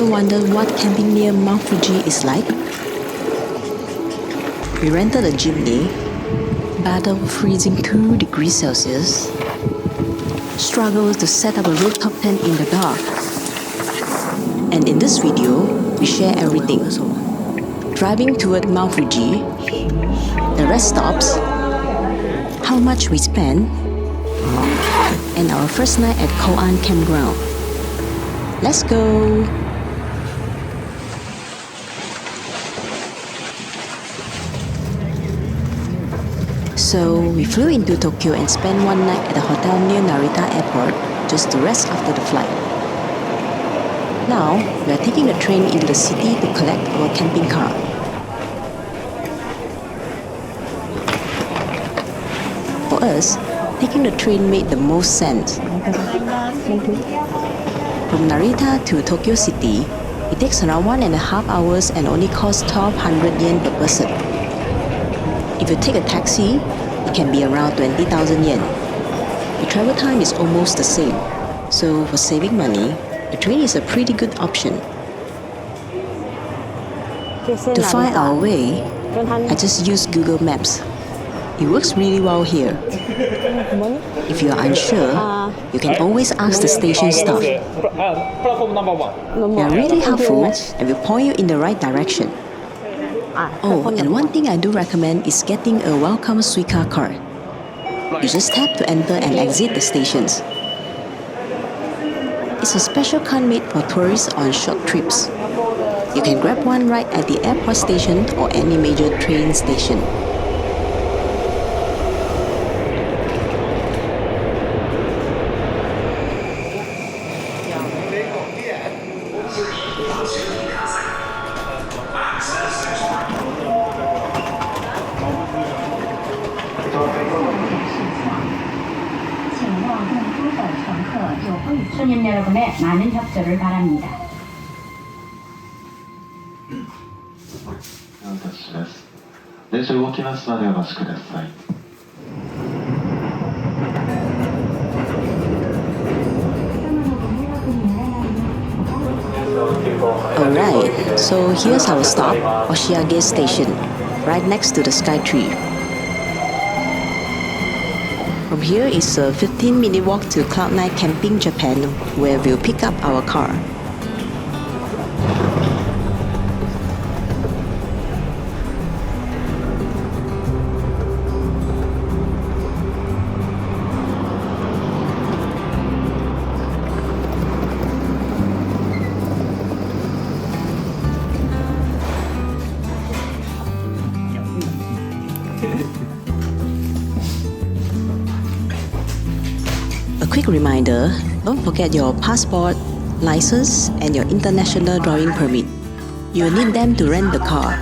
Ever wondered what camping near Mount Fuji is like? We rented a Jimny, battled freezing 2 degrees Celsius, struggled to set up a rooftop tent in the dark. And in this video, we share everything. Driving toward Mount Fuji, the rest stops, how much we spent, and our first night at Koan Campground. Let's go! So we flew into Tokyo and spent one night at a hotel near Narita Airport just to rest after the flight. Now, we are taking the train into the city to collect our camping car. For us, taking the train made the most sense. From Narita to Tokyo City, it takes around 1.5 hours and only costs 1,200 yen per person. If you take a taxi, it can be around 20,000 yen. The travel time is almost the same, so for saving money, the train is a pretty good option. To find our way, I just use Google Maps. It works really well here. If you are unsure, you can always ask the station staff. They are really helpful and will point you in the right direction. Oh, and one thing I do recommend is getting a welcome Suica card. You just tap to enter and exit the stations. It's a special card made for tourists on short trips. You can grab one right at the airport station or any major train station. 손님 여러분의 많은 협조를 바랍니다. Alright, so here's our stop, Oshiage Station, right next to the Skytree. From here is a 15-minute walk to Cloud9 Camping Japan, where we'll pick up our car. A quick reminder, don't forget your passport, license, and your international driving permit. You'll need them to rent the car.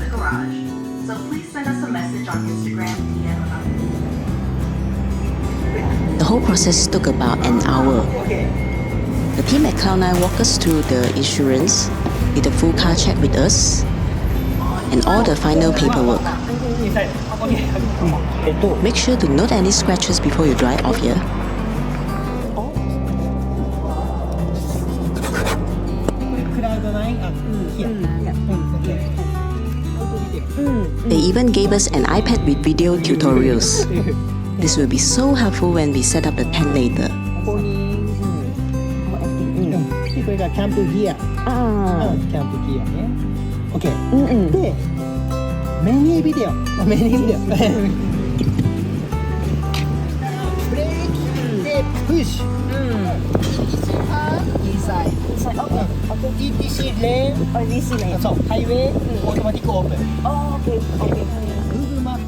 So please send us a message on Instagram, DM. The whole process took about an hour. The team at Cloud9 walked us through the insurance, did a full car check with us, and all the final paperwork. Make sure to note any scratches before you drive off here. They even gave us an iPad with video tutorials. This will be so helpful when we set up the tent later. Camp here. Camp here. Okay. Many video. Brake, push. Inside. Okay. ETC lane. ETC lane. So highway, automatic open. Oh, okay. Google Map.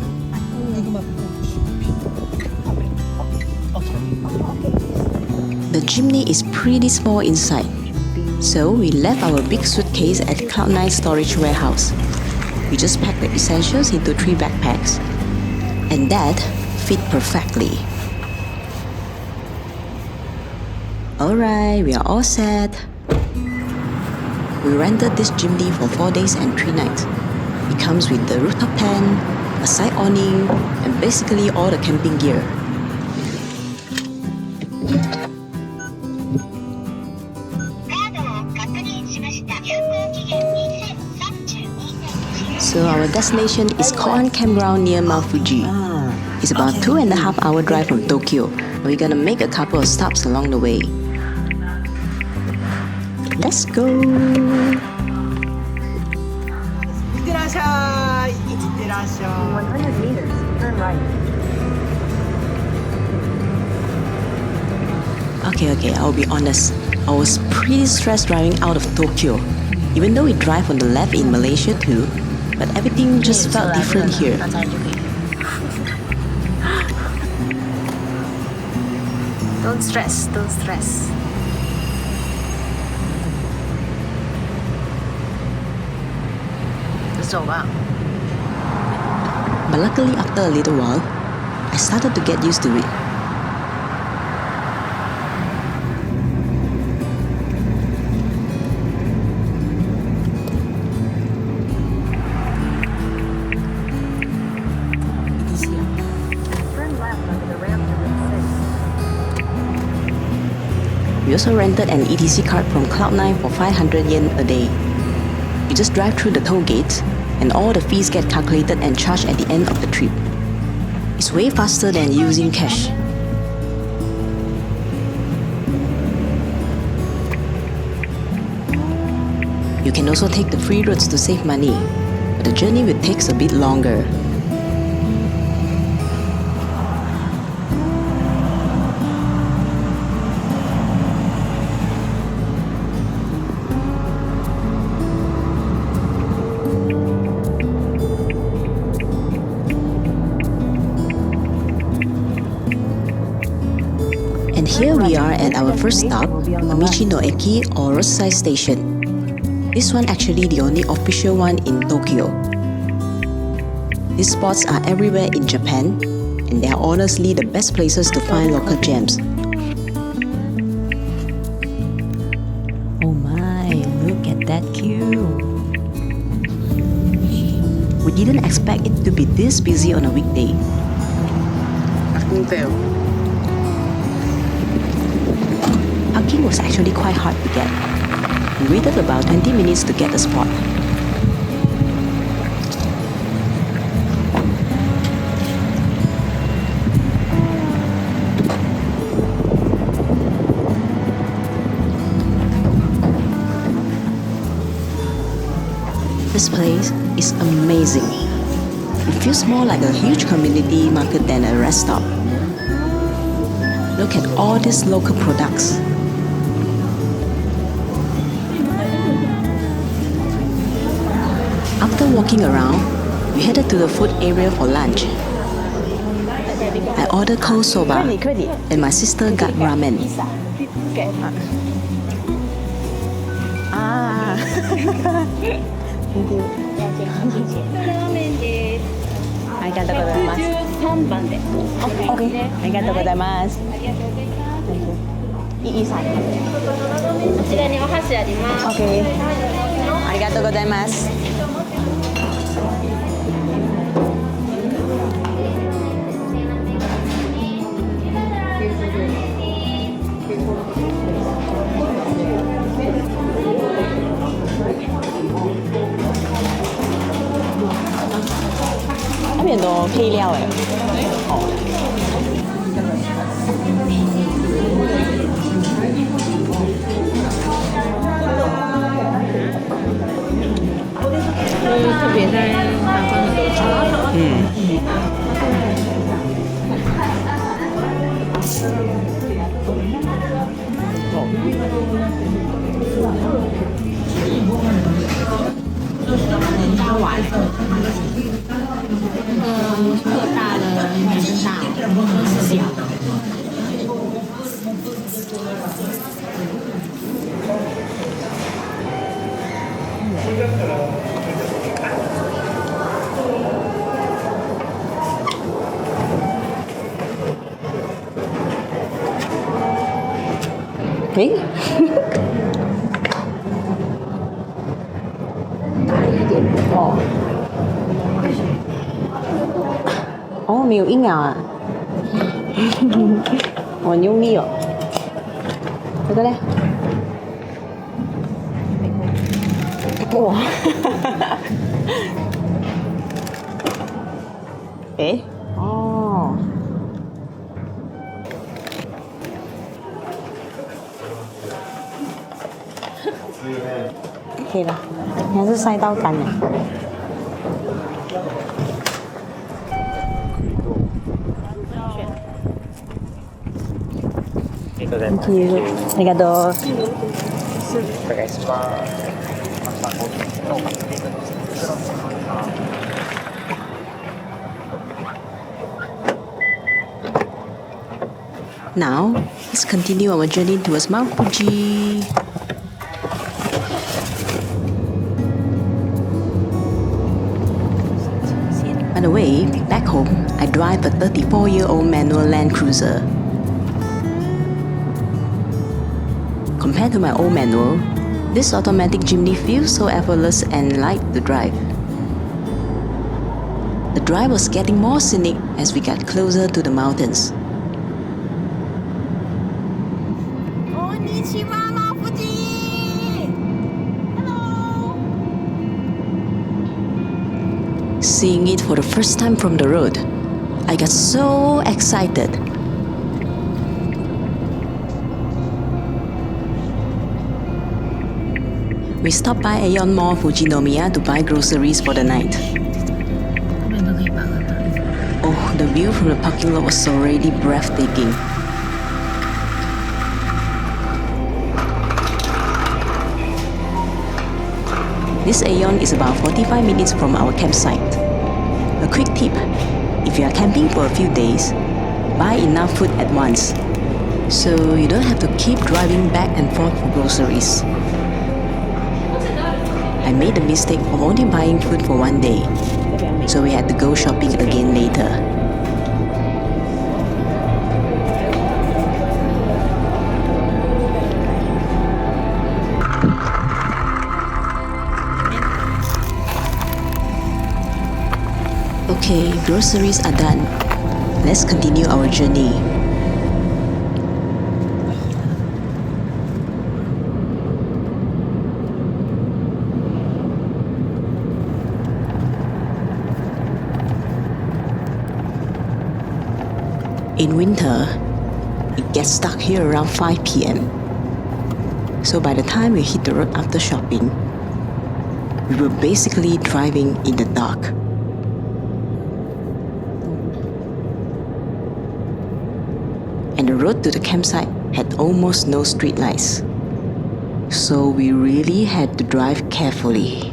The Jimny is pretty small inside, so we left our big suitcase at Cloud9 storage warehouse. We just packed the essentials into 3 backpacks, and that fit perfectly. Alright, we are all set. We rented this Jimny for 4 days and 3 nights. It comes with the rooftop tent, a side awning, and basically all the camping gear. Our destination is Koan Campground near Mount Fuji. It's about 2.5-hour drive from Tokyo. We're gonna make a couple of stops along the way. Let's go! いってらっしゃい。いってらっしゃい。 100 meters, turn right. Okay, I'll be honest. I was pretty stressed driving out of Tokyo. Even though we drive on the left in Malaysia too, but everything just felt different here. Don't stress, don't stress. But luckily, after a little while, I started to get used to it. Turn left under the ramp to Mt. We also rented an ETC card from Cloud9 for 500 yen a day. You just drive through the toll gate, and all the fees get calculated and charged at the end of the trip. It's way faster than using cash. You can also take the free roads to save money, but the journey will take a bit longer. And here we are at our first stop, Amichi no Eki or roadside station. This one actually the only official one in Tokyo. These spots are everywhere in Japan, and they are honestly the best places to find local gems. Oh my, look at that queue. We didn't expect it to be this busy on a weekday. Parking was actually quite hard to get. We waited about 20 minutes to get a spot. This place is amazing. It feels more like a huge community market than a rest stop. Look at all these local products. After walking around, we headed to the food area for lunch. I ordered cold soba, and my sister got ramen. Hey? 哦，没有硬咬啊！我很用力哦。这个嘞？哇！ เอ๊ะอ๋อ可以了，你还是塞到干了。Thank you. ありがとう。お願いします。Now, let's continue our journey towards Mount Fuji. By the way, back home, I drive a 34-year-old manual Land Cruiser. Compared to my old manual, this automatic Jimny feels so effortless and light to drive. The drive was getting more scenic as we got closer to the mountains. Seeing it for the first time from the road, I got so excited. We stopped by Aeon Mall Fujinomiya to buy groceries for the night. Oh, the view from the parking lot was already breathtaking. This Aeon is about 45 minutes from our campsite. A quick tip, if you are camping for a few days, buy enough food at once, so you don't have to keep driving back and forth for groceries. I made the mistake of only buying food for one day, so we had to go shopping again later. Okay, groceries are done. Let's continue our journey. In winter, it gets dark here around 5 p.m. So by the time we hit the road after shopping, we were basically driving in the dark. And the road to the campsite had almost no streetlights. So we really had to drive carefully.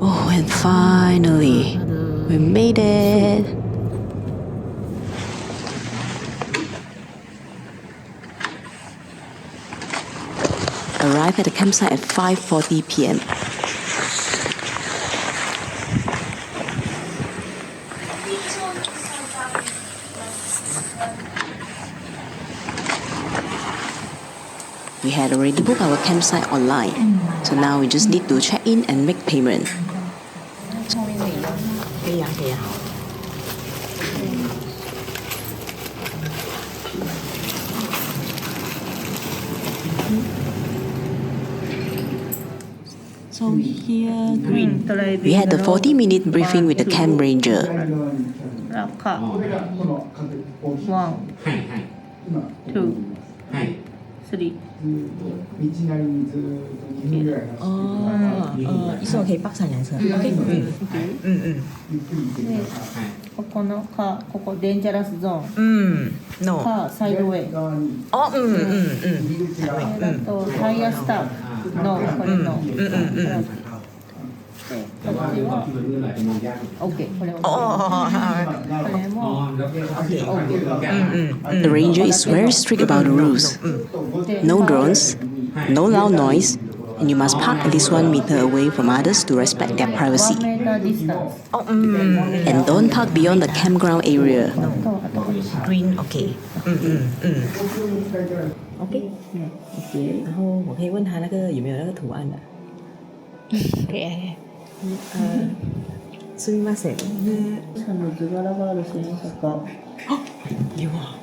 Oh, and finally, we made it. Arrived at the campsite at 5:40 p.m. We had already booked our campsite online, so now we just need to check in and make payment. So here, green. We had a 40-minute briefing with the camp ranger. いつも可以박스 아니야? 오케이. ここのかここデンジャラスゾーン No. かサイドウェイだとタイヤスタッフのこれのでこっちは OK これをこれも The ranger is very strict about the rules. No drones, no loud noise, and you must park at least 1 meter away from others to respect their privacy. the distance. And don't park beyond the campground area. Green OK。OK。然后我可以问他那个有没有那个图案的。可以。すみません。図柄がある千円坂。有啊。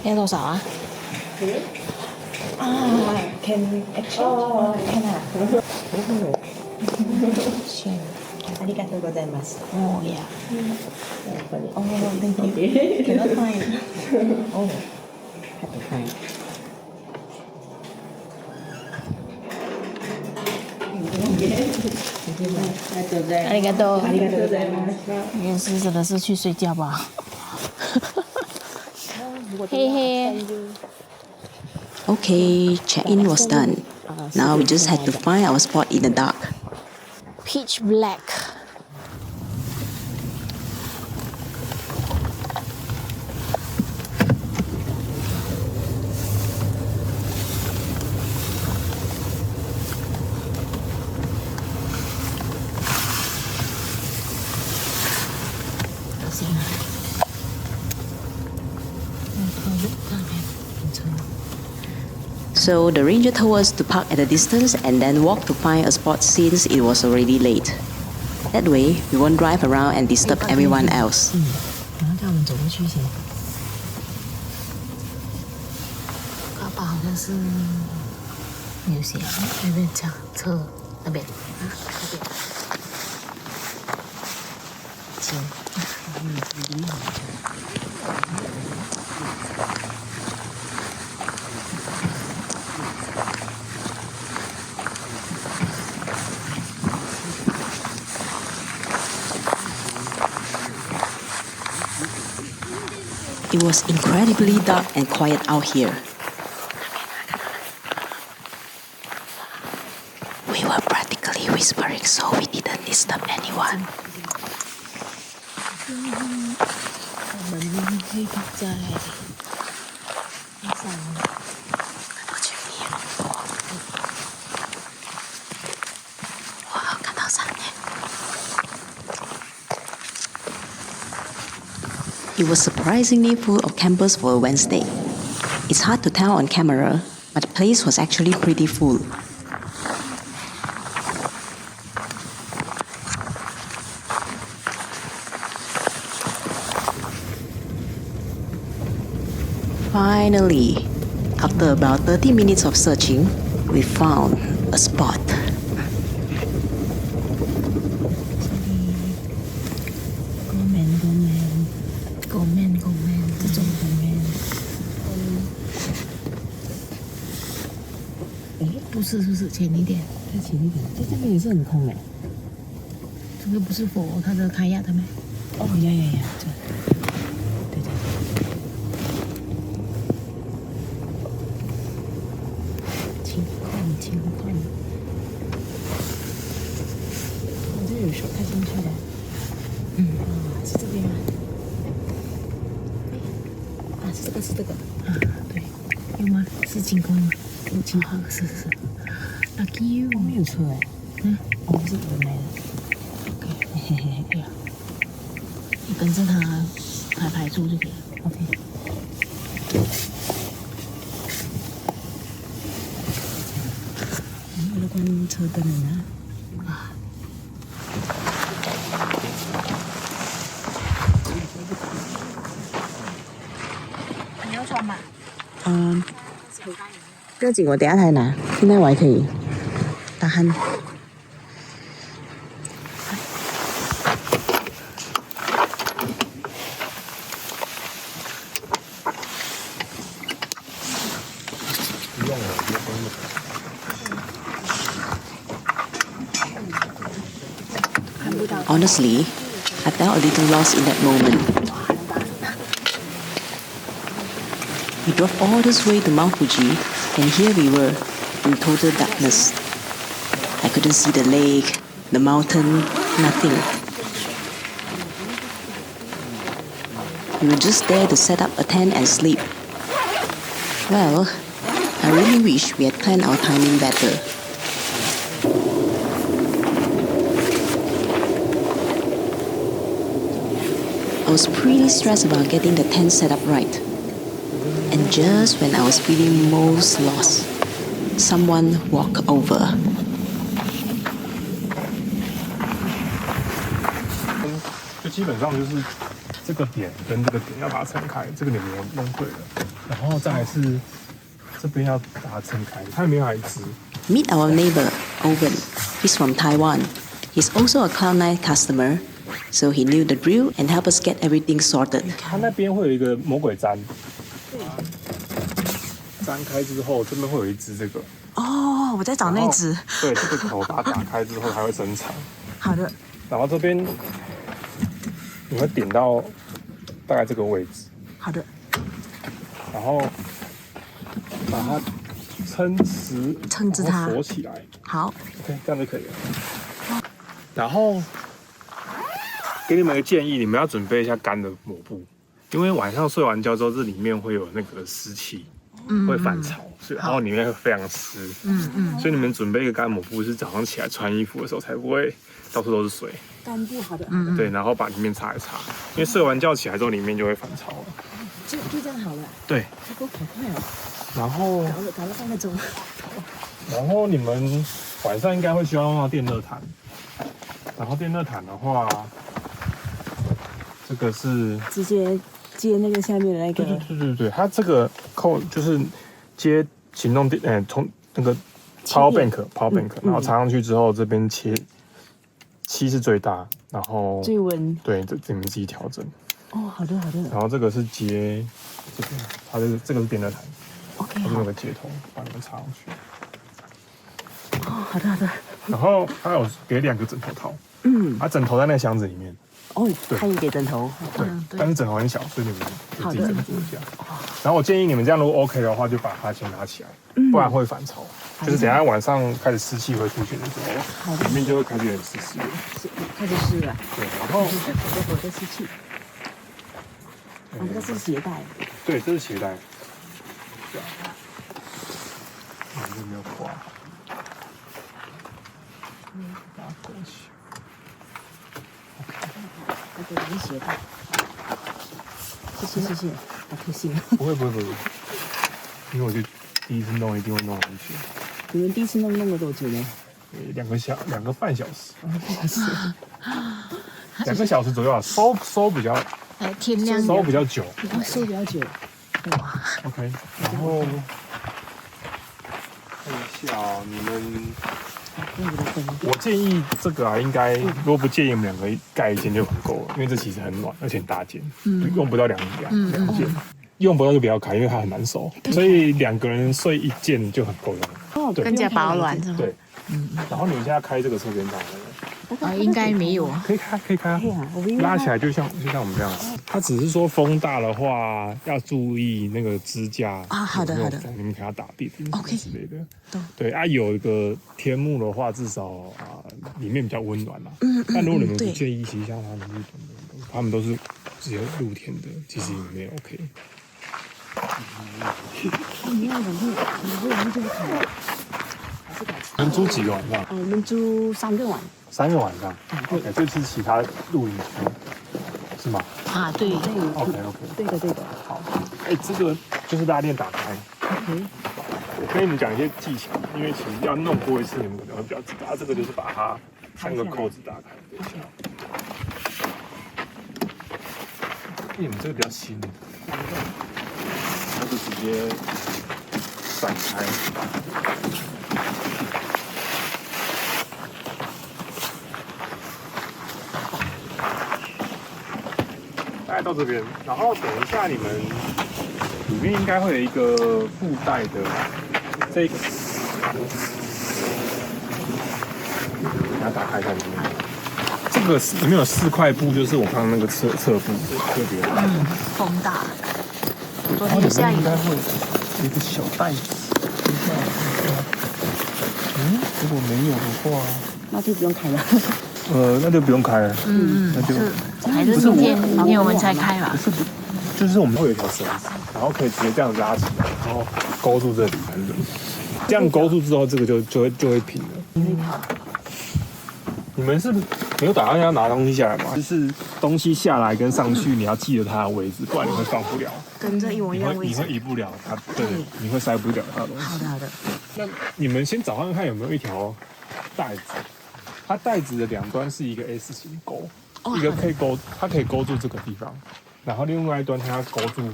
要多少啊？can exchange can 啊。ありがとうございます。哦呀。Oh, thank you. Cannot find. Oh, have to find. ありがとう。ありがとうございます。也是真的是去睡觉吧。嘿嘿。 Okay, check-in was done. Now we just had to find our spot in the dark. Pitch black. So the ranger told us to park at a distance and then walk to find a spot since it was already late. That way, we won't drive around and disturb everyone else. 然后叫我们走过去先。爸爸好像是有些那边车那边。行。It was incredibly dark and quiet out here. We were practically whispering so we didn't disturb anyone. 我们会放在上。看到前面有火，哇，看到山耶。It was surprisingly full of campers for a Wednesday. It's hard to tell on camera, but the place was actually pretty full. Finally, after about 30 minutes of searching, we found a spot. Gomen 这种 Gomen。不是前一点，再前一点，这边也是很空哎。这个不是佛他的开亚的没？哦呀，这，对。情况。我这有手开进去的。是这边吗？是这个。对，有吗？是晴空吗？有晴空，是。Lucky you， 没有车哎。不是我买的。OK， 对呀，你跟着他排住就可以了。OK。我要关车灯了呢。你要穿吗？不要紧，我等下才拿。现在我还可以tahan。Honestly, I felt a little lost in that moment. We drove all this way to Mt.Fuji, and here we were, in total darkness. I couldn't see the lake, the mountain, nothing. We were just there to set up a tent and sleep. Well, I really wish we had planned our timing better. I was pretty stressed about getting the tent set up right. And just when I was feeling most lost, someone walked over. 就基本上就是这个点跟这个点要把它撑开，这个点没有弄对了，然后再来是这边要把它撑开，它没有一支。Meet our neighbor, Owen. He's from Taiwan. He's also a Cloud9 customer, so he knew the drill and helped us get everything sorted. 它那边会有一个魔鬼毡，粘开之后，这边会有一支这个。哦，我在找那只。对，这个头把它打开之后，它会伸长。好的。然后这边你会点到大概这个位置。好的。然后把它撑直它，锁起来。好 ，OK， 这样就可以了。然后给你们一个建议，你们要准备一下干的抹布，因为晚上睡完觉之后，这里面会有那个湿气，会反潮，所以然后里面会非常湿。所以你们准备一个干抹布，是早上起来穿衣服的时候才不会到处都是水。干布好的。对，然后把里面擦一擦，因为睡完觉起来之后，里面就会反潮了。就这样好了。对。好快哦。然后搞了半个钟。然后你们晚上应该会需要用到电热毯，然后电热毯的话，这个是直接接那个下面的那个。对，它这个扣就是接行动电，从那个 power bank，然后插上去之后，这边7是最大，然后最温。对，你们自己调整。哦，好的。然后这个是接这边，它这个是电热毯。OK， 它这边有个接头，把你们插上去。哦，好的。然后它有给2个枕头套，它枕头在那个箱子里面。哦，他也给枕头。对，但是枕头很小，所以你们就自己斟酌一下。好的。然后我建议你们这样，如果 OK 的话，就把它先拿起来，不然会反潮。就是等一下晚上开始湿气会出现的时候，里面就会开始有点湿了。开始湿了。对，然后我在湿气。这是鞋带。对，这是鞋带。这样。有没有挂？把它勾起。这个是鞋带。谢谢，好贴心。不会，因为我就第一次弄，一定会弄很久。你们第一次弄了多久呢？2个半小时。2个小时左右啊，收比较。天亮。收比较久。收比较久。哇。OK， 然后看一下你们。我建议这个啊，应该如果不介意，我们2个盖一件就很够了，因为这其实很暖，而且很大件，用不到两件，用不到就不要开，因为它很难收，所以2个人睡一件就很够用。更加保暖是吗？对，然后你们现在开这个侧边帐，应该没有，可以开啊，拉起来就像我们这样。它只是说风大的话要注意那个支架啊，好的，你们给它打地钉之类的。对啊，有一个天幕的话，至少里面比较温暖啦。但如果你们不介意，其实像他们都是只有露天的，其实也 OK。你要冷就开。能租几个晚上？我们租3个晚。3个晚上。OK， 这是其他露营区，是吗？啊，对。OK。对的。好。这个就是拉链打开。OK。我跟你们讲一些技巧，因为其实要弄过一次，你们可能会比较知道。这个就是把它3个扣子打开。你们这个比较新，它就直接散开。大概到这边，然后等一下你们里面应该会有一个布袋的这个，给它打开一下里面。这个里面有4块布，就是我刚刚那个侧布，特别大。风大。昨天下雨。应该会有一个小袋子。如果没有的话，那就不用开了。那就不用开了。那就还是明天我们才开吧。不是，就是我们会有一条绳子，然后可以直接这样拉起来，然后勾住这里很冷。这样勾住之后，这个就会平了。你们是没有打算要拿东西下来吗？就是东西下来跟上去，你要记得它的位置，不然你会放不了。跟这一模一样位置。你会移不了它，对，你会塞不了它的东西。好的好的。那你们先找看看有没有一条带子，它带子的两端是一个 S 型钩，一个可以勾，它可以勾住这个地方，然后另外一端它要勾住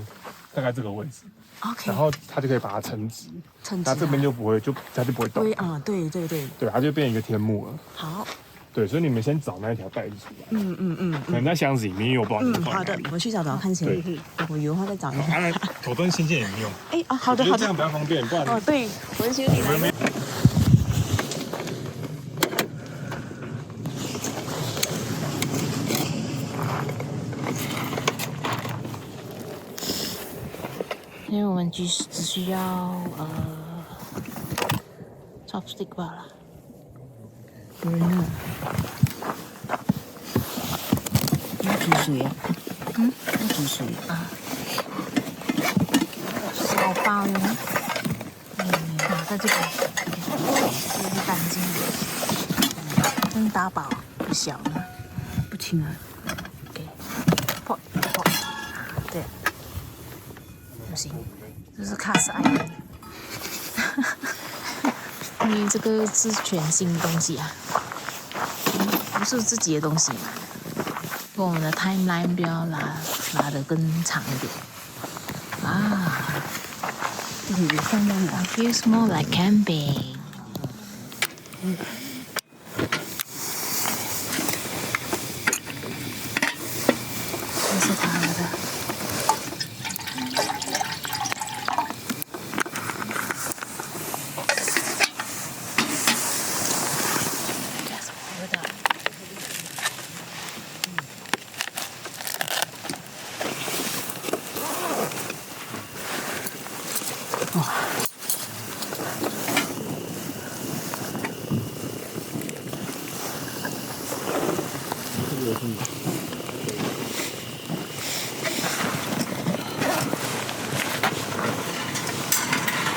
大概这个位置。OK， 然后它就可以把它撑直，撑直，它这边就不会它就不会动。对啊，对，对，它就变一个天幕了。好，对，所以你们先找那一条带子出来。可能在箱子里面，因为我不知道你们放好的，在哪里。我去找看先。我有话再找一下。头灯先见也没用。好的好的。这样比较方便，不然。对，我就觉得你来。因为我们只需要chopstick 罢了。有人呢？要煮水啊？要煮水啊？小包呢？在这个这是干净的，真大包不小呢，不轻啊。给破，对。不行，这是 cast iron， 因为这个是全新的东西啊，不是自己的东西嘛，我们的 timeline 不要拉得更长一点啊。Feels more like camping。这是他的。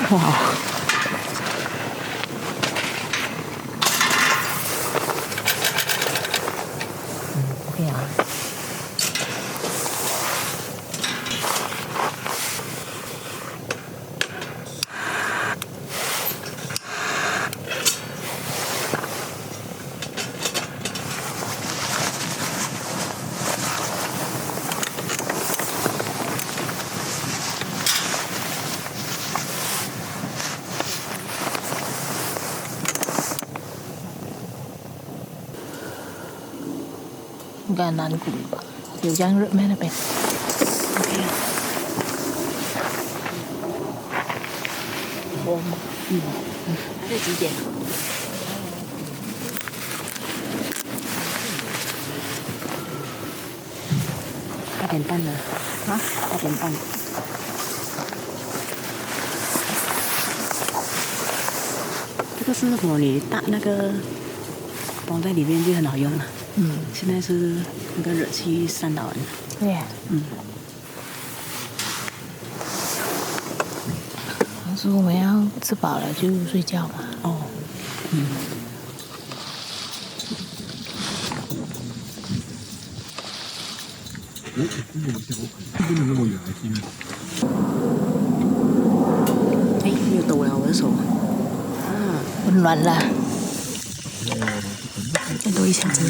哇！OK 啊。应该难估吧？有这样热咩那边 ？OK。这几点？8点半了啊？8点半。这个是什么？你搭那个包在里面就很好用了。现在是那个热气散到完了。对。说我们要吃饱了就睡觉嘛。哦。没有抖了我的手。温暖了。再抖一下子。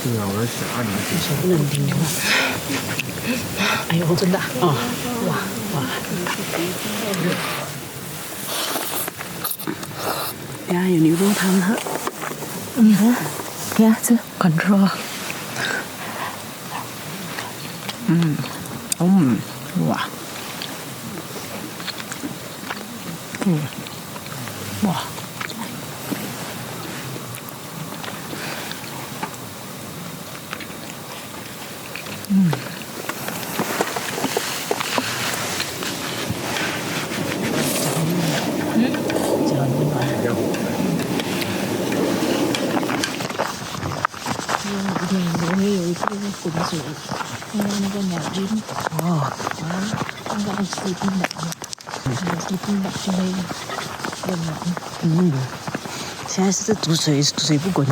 对啊，我在想啊，你手不能停的话，哎呦，真的啊！哇！呀，有牛肉汤喝。呀，这 control。哇！哇！这很温暖。我们有一次是浑水，看到那个鸟居。哦。应该 sleeping bag ，sleeping bag 就会温暖。现在是煮水不滚。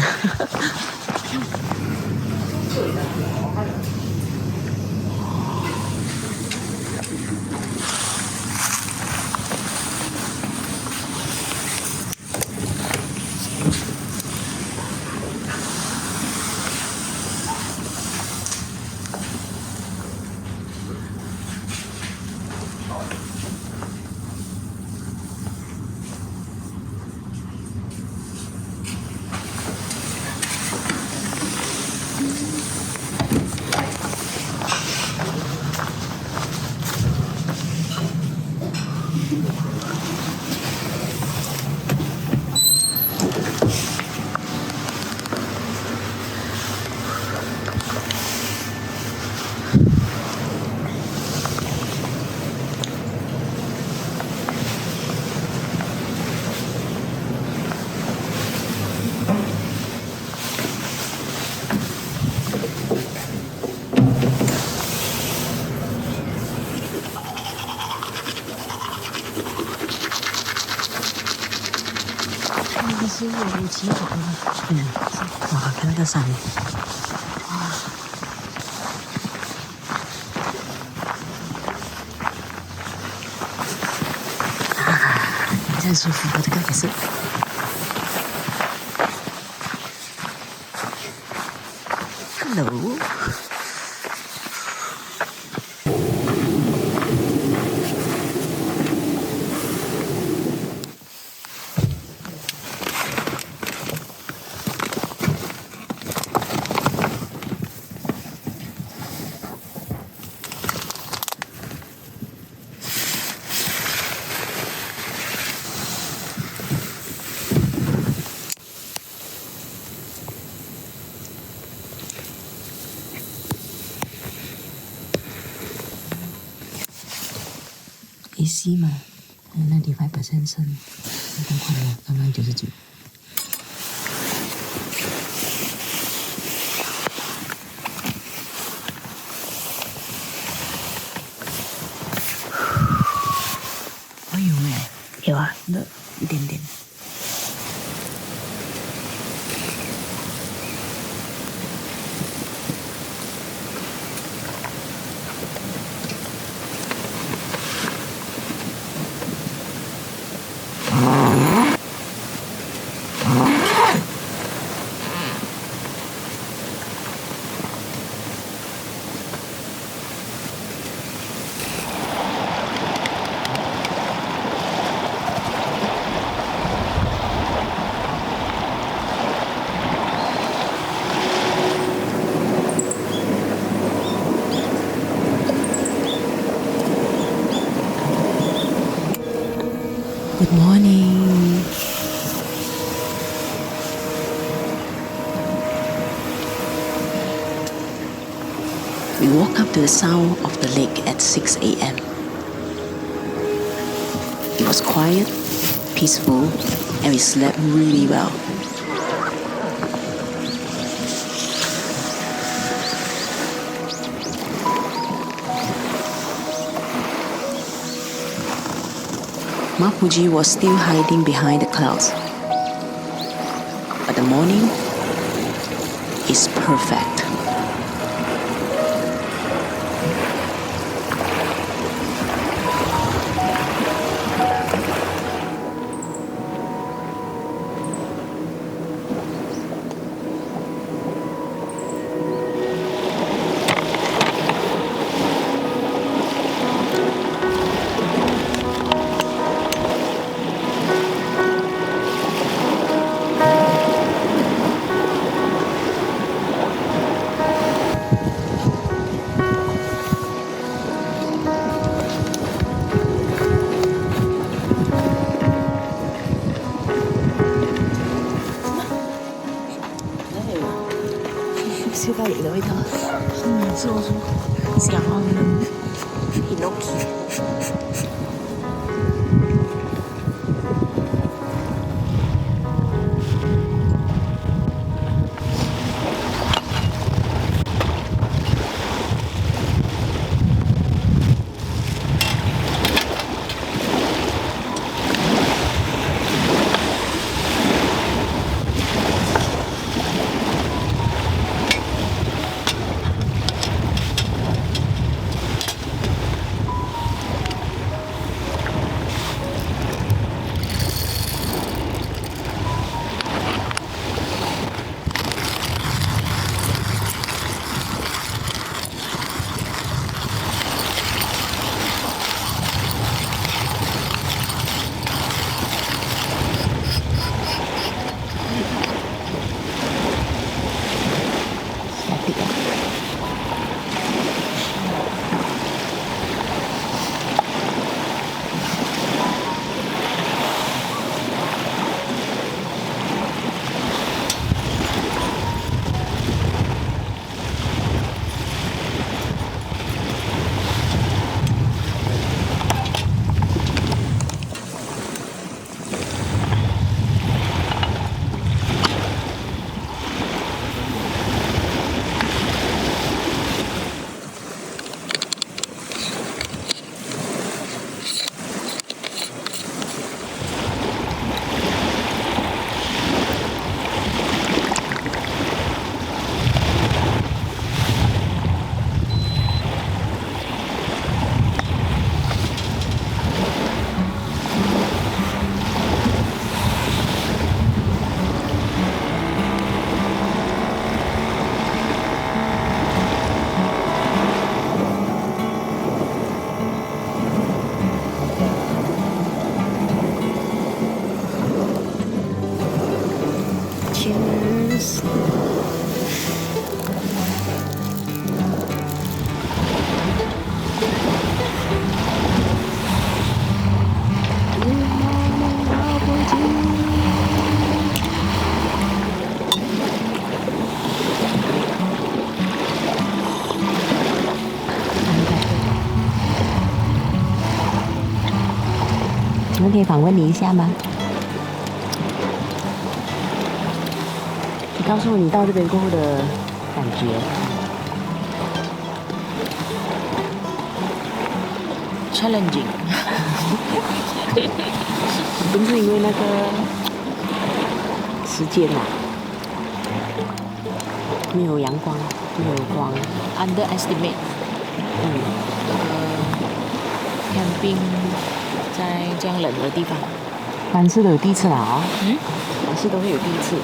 是有如其来的。哇，看那个山。真舒服，这个也是。Hello。eSIM 嘛，95% 剩，那更快了，刚刚99。我有哎，有啊，那一点点。Good morning. We woke up to the sound of the lake at 6 a.m. It was quiet, peaceful, and we slept really well. Mt.Fuji was still hiding behind the clouds. But the morning is perfect. Siêu cao vậy đấy thôi. Siêu xẻo Inoki. 请问可以访问你一下吗？你告诉我你到这边过后的感觉。challenging 不是因为那个时间呐、没有阳光，没有光 underestimate camping 在这样冷的地方。凡事都有第一次啦哦，凡事都会有第一次。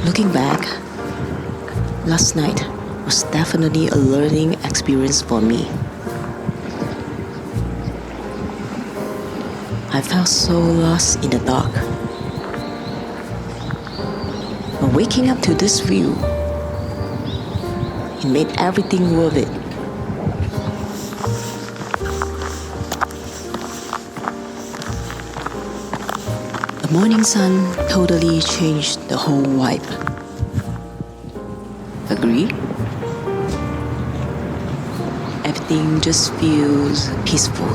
Looking back, last night was definitely a learning experience for me. I felt so lost in the dark. But waking up to this view, it made everything worth it. The morning sun totally changed the whole vibe. Agree? Everything just feels peaceful.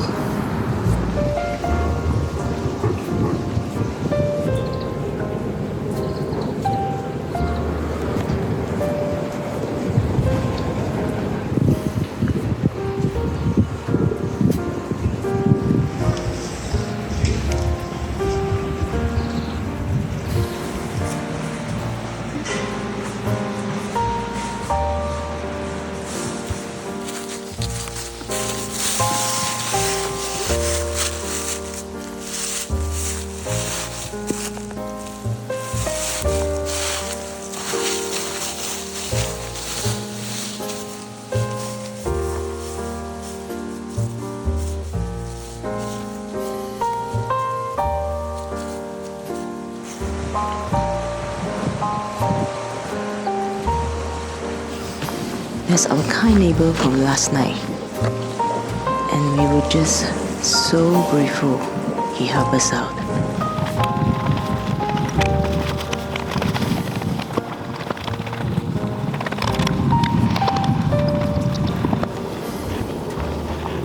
There's our kind neighbor from last night, and we were just so grateful he helped us out.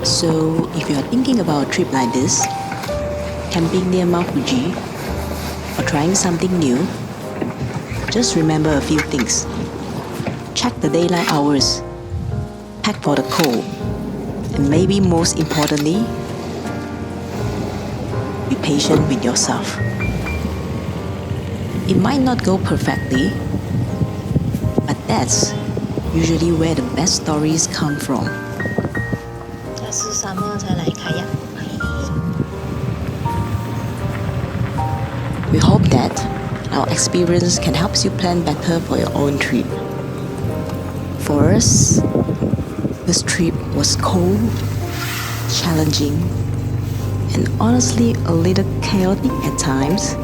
So if you are thinking about a trip like this, camping near Mount Fuji, or trying something new, just remember a few things. Check the daylight hours, pack for the cold, and maybe most importantly, be patient with yourself. It might not go perfectly, but that's usually where the best stories come from. 这是沙漠才来开呀。 We hope that our experience can help you plan better for your own trip. For us, this trip was cold, challenging, and honestly a little chaotic at times.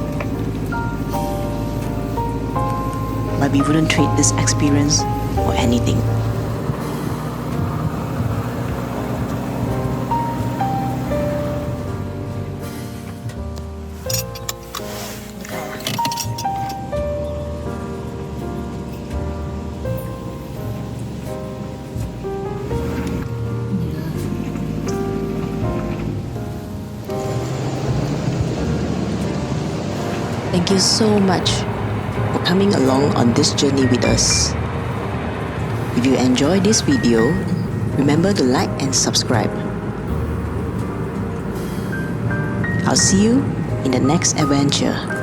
But we wouldn't trade this experience for anything. Thank you so much for coming along on this journey with us. If you enjoyed this video, remember to like and subscribe. I'll see you in the next adventure.